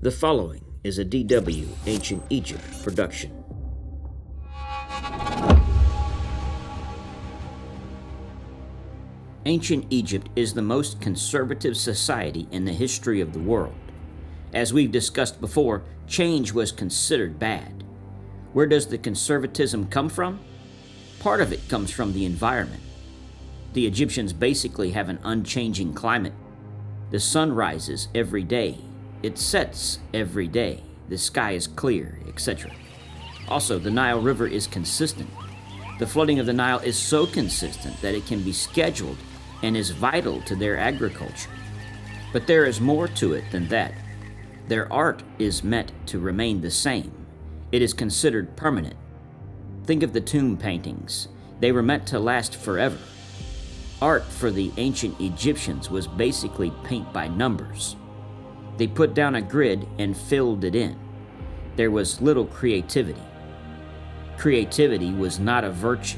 The following is a DW Ancient Egypt production. Ancient Egypt is the most conservative society in the history of the world. As we've discussed before, change was considered bad. Where does the conservatism come from? Part of it comes from the environment. The Egyptians basically have an unchanging climate. The sun rises every day. It sets every day. The sky is clear, etc. Also, the Nile River is consistent. The flooding of the Nile is so consistent that it can be scheduled and is vital to their agriculture. But there is more to it than that. Their art is meant to remain the same. It is considered permanent. Think of the tomb paintings. They were meant to last forever. Art for the ancient Egyptians was basically paint by numbers. They put down a grid and filled it in. There was little creativity. Creativity was not a virtue.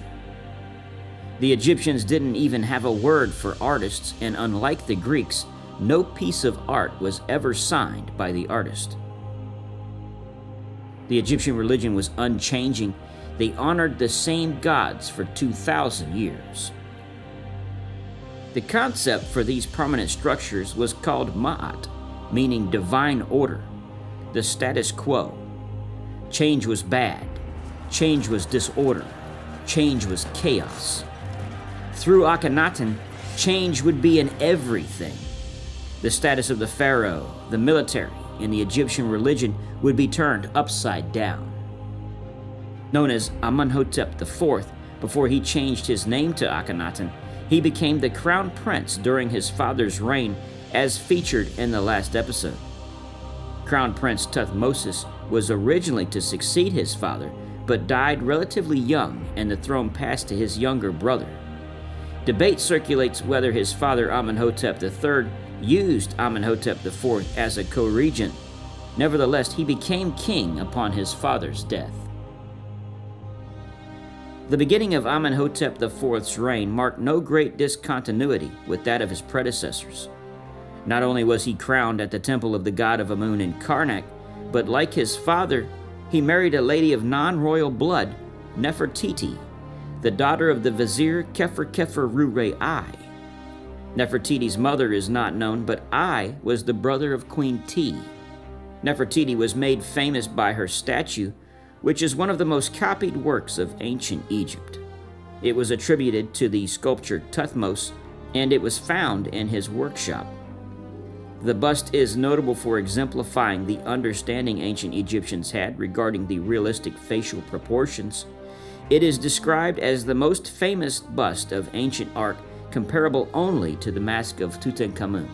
The Egyptians didn't even have a word for artists, and unlike the Greeks, no piece of art was ever signed by the artist. The Egyptian religion was unchanging. They honored the same gods for 2,000 years. The concept for these permanent structures was called Ma'at, meaning divine order, the status quo. Change was bad. Change was disorder. Change was chaos. Through Akhenaten, change would be in everything. The status of the pharaoh, the military, and the Egyptian religion would be turned upside down. Known as Amenhotep IV, before he changed his name to Akhenaten, he became the crown prince during his father's reign, as featured in the last episode. Crown Prince Tuthmosis was originally to succeed his father, but died relatively young and the throne passed to his younger brother. Debate circulates whether his father Amenhotep III used Amenhotep IV as a co-regent. Nevertheless, he became king upon his father's death. The beginning of Amenhotep IV's reign marked no great discontinuity with that of his predecessors. Not only was he crowned at the temple of the god of Amun in Karnak, but like his father, he married a lady of non-royal blood, Nefertiti, the daughter of the vizier Kheper-Kheper-Ru-Re-I. Nefertiti's mother is not known, but I was the brother of Queen T. Nefertiti was made famous by her statue, which is one of the most copied works of ancient Egypt. It was attributed to the sculptor Tuthmosis, and it was found in his workshop. The bust is notable for exemplifying the understanding ancient Egyptians had regarding the realistic facial proportions. It is described as the most famous bust of ancient art, comparable only to the Mask of Tutankhamun.